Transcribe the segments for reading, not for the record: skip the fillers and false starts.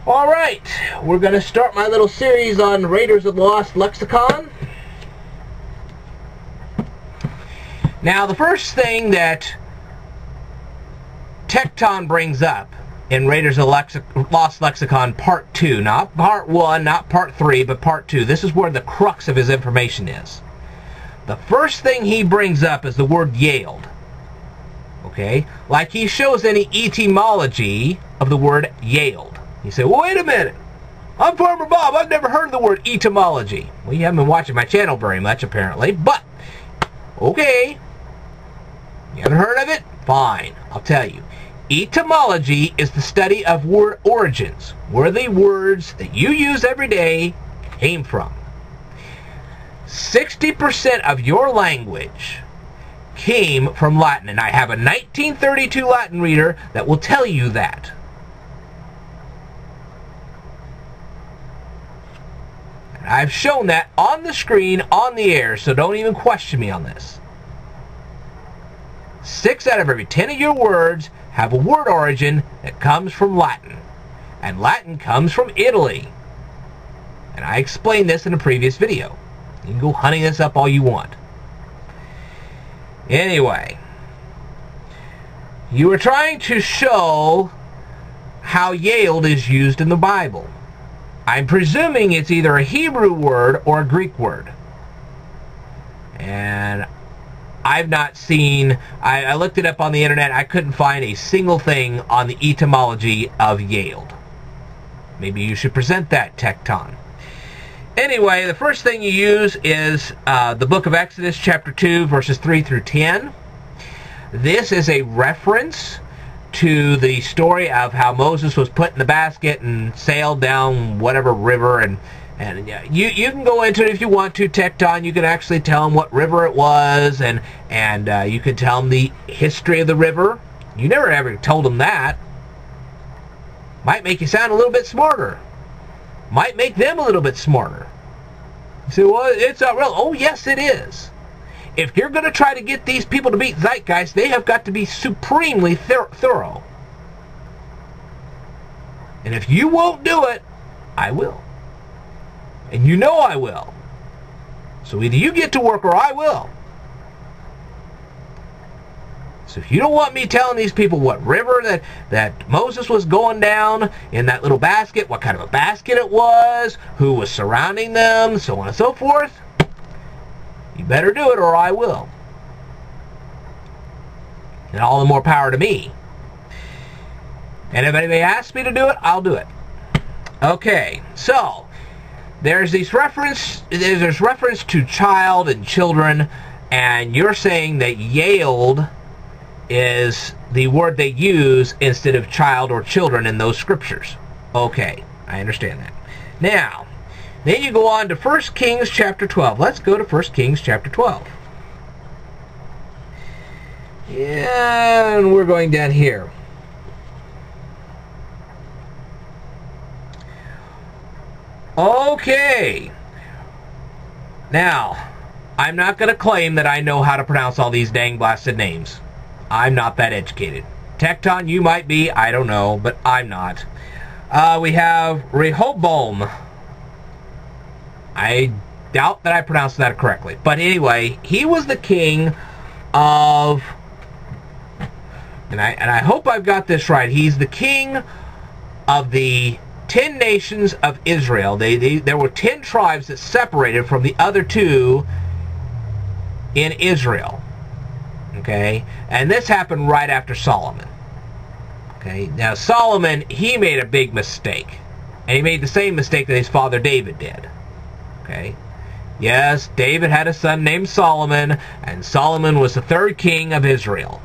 Alright, we're going to start my little series on Raiders of the Lost Lexicon. Now, the first thing that Tecton brings up in Raiders of the Lost Lexicon Part 2, not Part 1, not Part 3, but Part 2. This is where the crux of his information is. The first thing he brings up is the word yield. Okay? Like he shows any etymology of the word yield. You say, well, wait a minute. I'm Farmer Bob. I've never heard of the word etymology. Well, you haven't been watching my channel very much, apparently. But, okay. You haven't heard of it? Fine. I'll tell you. Etymology is the study of word origins, where the words that you use every day came from. 60% of your language came from Latin, and I have a 1932 Latin reader that will tell you that. And I've shown that on the screen, on the air, so don't even question me on this. 6 out of every 10 of your words have a word origin that comes from Latin. And Latin comes from Italy. And I explained this in a previous video. You can go hunting this up all you want. Anyway, you were trying to show how yield is used in the Bible. I'm presuming it's either a Hebrew word or a Greek word. And I've not seen, I looked it up on the internet, I couldn't find a single thing on the etymology of yield. Maybe you should present that, Tecton. Anyway, the first thing you use is the book of Exodus, chapter 2, verses 3 through 10. This is a reference to the story of how Moses was put in the basket and sailed down whatever river. And you can go into it if you want to, Tecton. You can actually tell them what river it was, and you can tell them the history of the river. You never ever told them that. Might make you sound a little bit smarter. Might make them a little bit smarter. You say, well, it's not real. Oh, yes, it is. If you're going to try to get these people to beat Zeitgeist, they have got to be supremely thorough. And if you won't do it, I will. And you know I will. So either you get to work or I will. So if you don't want me telling these people what river that Moses was going down in that little basket, what kind of a basket it was, who was surrounding them, so on and so forth, you better do it or I will. And all the more power to me. And if anybody asks me to do it, I'll do it. Okay, so there's reference to child and children, and you're saying that yield is the word they use instead of child or children in those scriptures. Okay, I understand that. Now, then you go on to 1 Kings chapter 12. Let's go to 1 Kings chapter 12. And we're going down here. Okay. Now, I'm not going to claim that I know how to pronounce all these dang blasted names. I'm not that educated. Tecton, you might be, I don't know, but I'm not. We have Rehoboam. I doubt that I pronounced that correctly. But anyway, he was the king of, and I hope I've got this right, he's the king of the 10 nations of Israel. There were 10 tribes that separated from the other 2 in Israel. Okay, and this happened right after Solomon. Okay, now Solomon, he made a big mistake. And he made the same mistake that his father David did. Okay, yes, David had a son named Solomon, and Solomon was the 3rd king of Israel.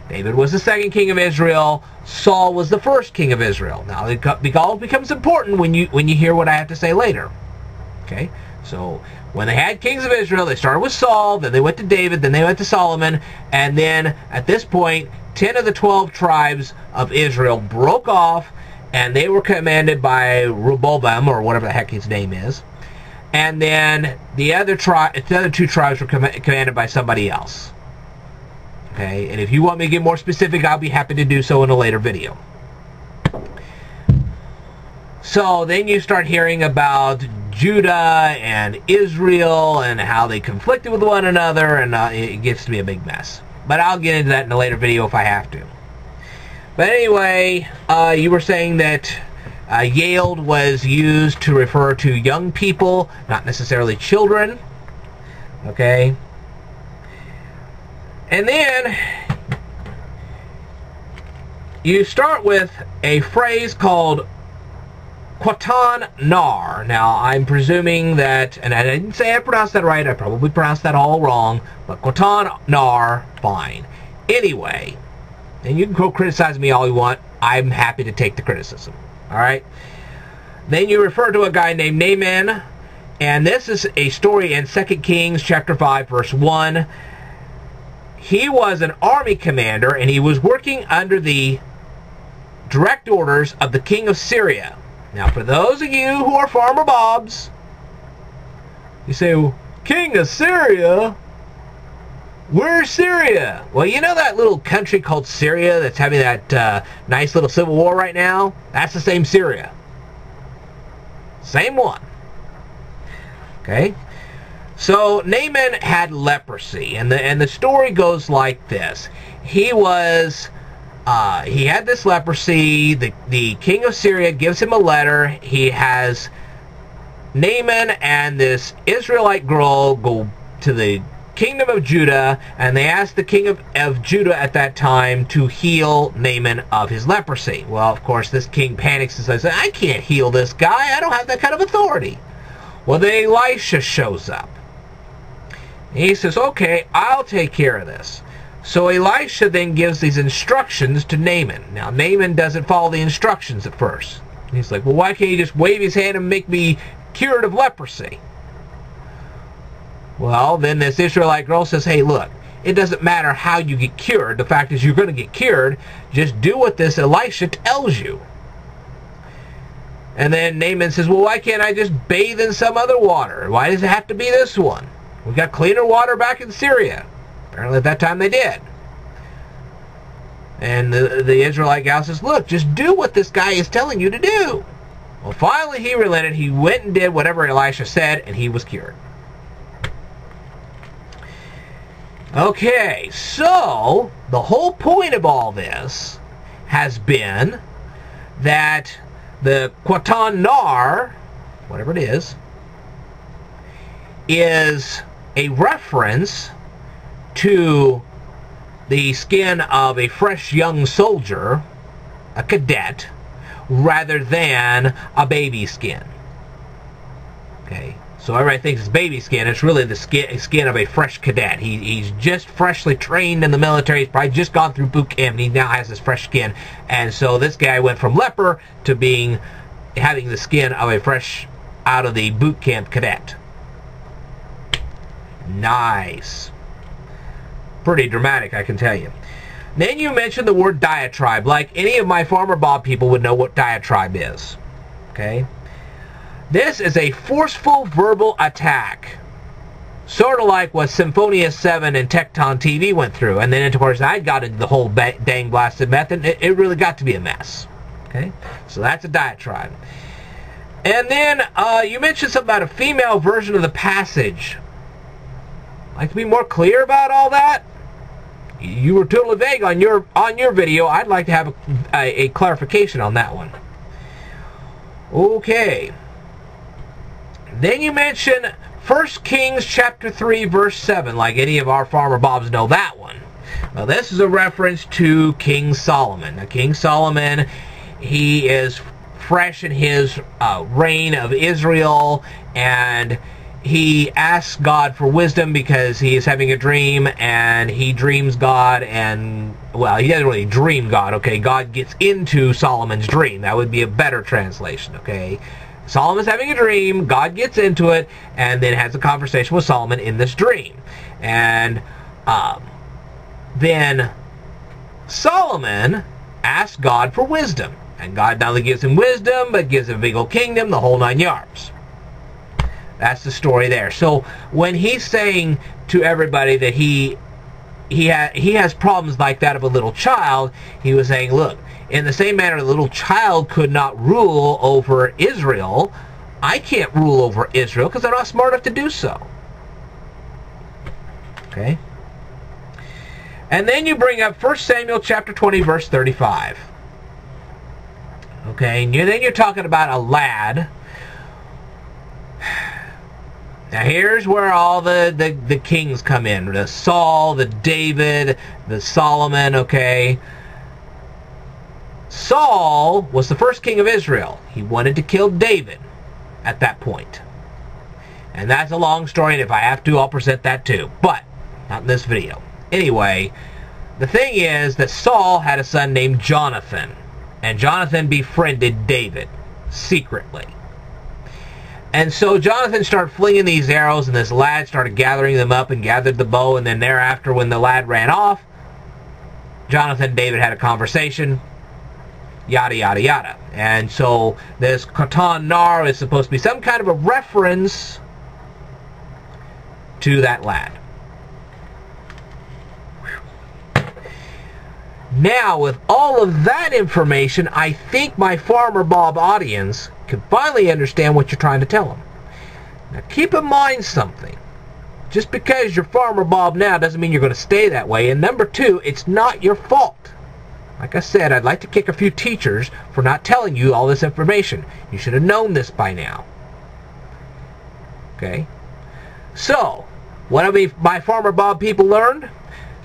David was the 2nd king of Israel. Saul was the 1st king of Israel. Now, it all becomes important when you hear what I have to say later. Okay, so when they had kings of Israel, they started with Saul, then they went to David, then they went to Solomon, and then at this point, 10 of the 12 tribes of Israel broke off, and they were commanded by Rehoboam, or whatever the heck his name is, and then the other 2 tribes were commanded by somebody else. Okay, and if you want me to get more specific, I'll be happy to do so in a later video. So then you start hearing about Judah and Israel and how they conflicted with one another, and it gets to be a big mess. But I'll get into that in a later video if I have to. But anyway, you were saying that Yale was used to refer to young people, not necessarily children. Okay. And then you start with a phrase called Quatan Nar. Now, I'm presuming that, and I didn't say I pronounced that right, I probably pronounced that all wrong, but Quatan Nar, fine. Anyway, and you can go criticize me all you want, I'm happy to take the criticism. Alright? Then you refer to a guy named Naaman, and this is a story in 2 Kings chapter 5, verse 1. He was an army commander, and he was working under the direct orders of the king of Syria. Now, for those of you who are Farmer Bobs, you say, well, King of Syria? Where's Syria? Well, you know that little country called Syria that's having that nice little civil war right now? That's the same Syria. Same one. Okay? So, Naaman had leprosy, and the story goes like this. He had this leprosy. The king of Syria gives him a letter. He has Naaman and this Israelite girl go to the kingdom of Judah, and they ask the king of Judah at that time to heal Naaman of his leprosy. Well, of course, this king panics and says, I can't heal this guy. I don't have that kind of authority. Well, then Elisha shows up. He says, okay, I'll take care of this. So Elisha then gives these instructions to Naaman. Now, Naaman doesn't follow the instructions at first. He's like, well, why can't you just wave his hand and make me cured of leprosy? Well, then this Israelite girl says, hey, look, it doesn't matter how you get cured. The fact is you're going to get cured. Just do what this Elisha tells you. And then Naaman says, well, why can't I just bathe in some other water? Why does it have to be this one? We got cleaner water back in Syria. Apparently at that time they did. And the Israelite gal says, look, just do what this guy is telling you to do. Well, finally he relented. He went and did whatever Elisha said, and he was cured. Okay, so the whole point of all this has been that the Quatan Nar, whatever it is a reference to the skin of a fresh young soldier, a cadet, rather than a baby skin. Okay, so everybody thinks it's baby skin. It's really the skin of a fresh cadet. He's just freshly trained in the military. He's probably just gone through boot camp, and he now has this fresh skin. And so this guy went from leper to having the skin of a fresh out of the boot camp cadet. Nice. Pretty dramatic, I can tell you. Then you mentioned the word diatribe. Like any of my Farmer Bob people would know what diatribe is. Okay? This is a forceful verbal attack. Sort of like what Symphonia 7 and Tecton TV went through. And then, of course, I got into the whole dang blasted method. It really got to be a mess. Okay? So that's a diatribe. And then you mentioned something about a female version of the passage. Like to be more clear about all that? You were totally vague on your video. I'd like to have a clarification on that one. Okay. Then you mention 1 Kings chapter 3 verse 7, like any of our Farmer Bobs know that one. Well, this is a reference to King Solomon. Now, King Solomon, he is fresh in his reign of Israel, and he asks God for wisdom because he is having a dream, and he dreams God, and, well, he doesn't really dream God, okay? God gets into Solomon's dream. That would be a better translation, okay? Solomon's having a dream, God gets into it, and then has a conversation with Solomon in this dream. And then Solomon asks God for wisdom. And God not only gives him wisdom, but gives him a big old kingdom, the whole 9 yards. That's the story there. So when he's saying to everybody that he has problems like that of a little child, he was saying, look, In the same manner, the little child could not rule over Israel. I can't rule over Israel because I'm not smart enough to do so. Okay? And then you bring up 1 Samuel chapter 20, verse 35. Okay, and then you're talking about a lad. Now here's where all the kings come in. The Saul, the David, the Solomon, okay? Saul was the first king of Israel. He wanted to kill David at that point. And that's a long story, and if I have to, I'll present that too. But, not in this video. Anyway, the thing is that Saul had a son named Jonathan. And Jonathan befriended David secretly. And so Jonathan started flinging these arrows, and this lad started gathering them up and gathered the bow. And then thereafter, when the lad ran off, Jonathan and David had a conversation. Yada, yada, yada. And so this Khatan Nar is supposed to be some kind of a reference to that lad. Now, with all of that information, I think my Farmer Bob audience can finally understand what you're trying to tell them. Now, keep in mind something. Just because you're Farmer Bob now doesn't mean you're going to stay that way. And number two, it's not your fault. Like I said, I'd like to kick a few teachers for not telling you all this information. You should have known this by now. Okay? So, what have my Farmer Bob people learned?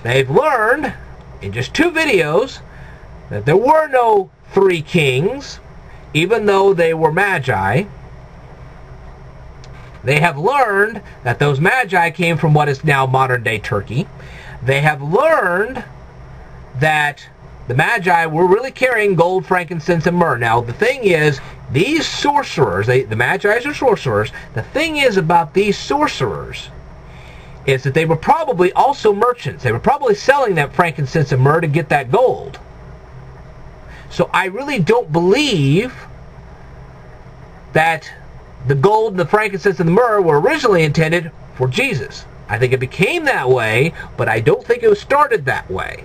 They've learned in just 2 videos that there were no 3 kings, even though they were magi. They have learned that those magi came from what is now modern-day Turkey. They have learned that the magi were really carrying gold, frankincense, and myrrh. Now, the thing is, these sorcerers, the magi are sorcerers. The thing is about these sorcerers is that they were probably also merchants. They were probably selling that frankincense and myrrh to get that gold. So I really don't believe that the gold and the frankincense and the myrrh were originally intended for Jesus. I think it became that way, but I don't think it was started that way.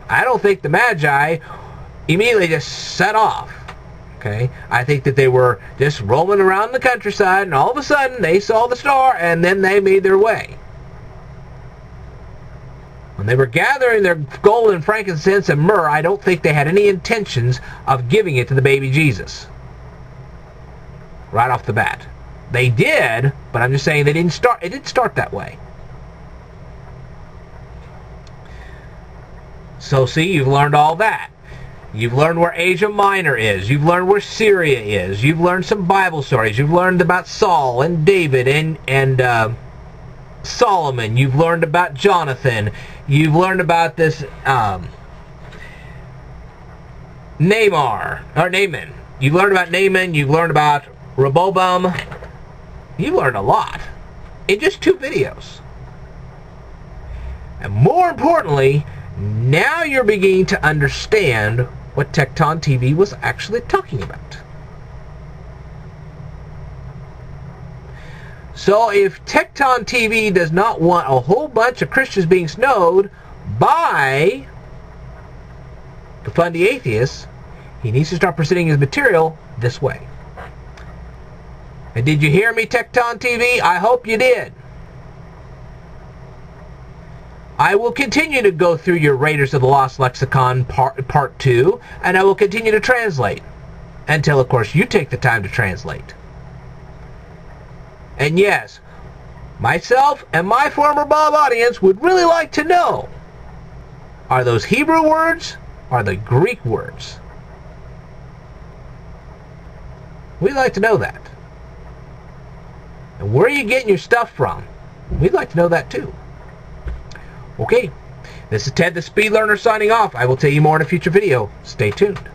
I don't think the magi immediately just set off. Okay? I think that they were just roaming around the countryside, and all of a sudden they saw the star, and then they made their way. When they were gathering their gold and frankincense and myrrh, I don't think they had any intentions of giving it to the baby Jesus. Right off the bat. They did, but I'm just saying they didn't start. It didn't start that way. So see, you've learned all that. You've learned where Asia Minor is. You've learned where Syria is. You've learned some Bible stories. You've learned about Saul and David and Solomon. You've learned about Jonathan. You've learned about this Naaman. You've learned about Naaman. You've learned about Rehoboam. You've learned a lot in just 2 videos. And more importantly, now you're beginning to understand what Tecton TV was actually talking about. So if Tecton TV does not want a whole bunch of Christians being snowed by to fund the atheists, he needs to start presenting his material this way. And did you hear me, Tecton TV? I hope you did. I will continue to go through your Raiders of the Lost Lexicon part 2, and I will continue to translate. Until, of course, you take the time to translate. And yes, myself and my Farmer Bob audience would really like to know, are those Hebrew words or are they Greek words? We'd like to know that. And where are you getting your stuff from? We'd like to know that too. Okay, this is Ted the Speed Learner signing off. I will tell you more in a future video. Stay tuned.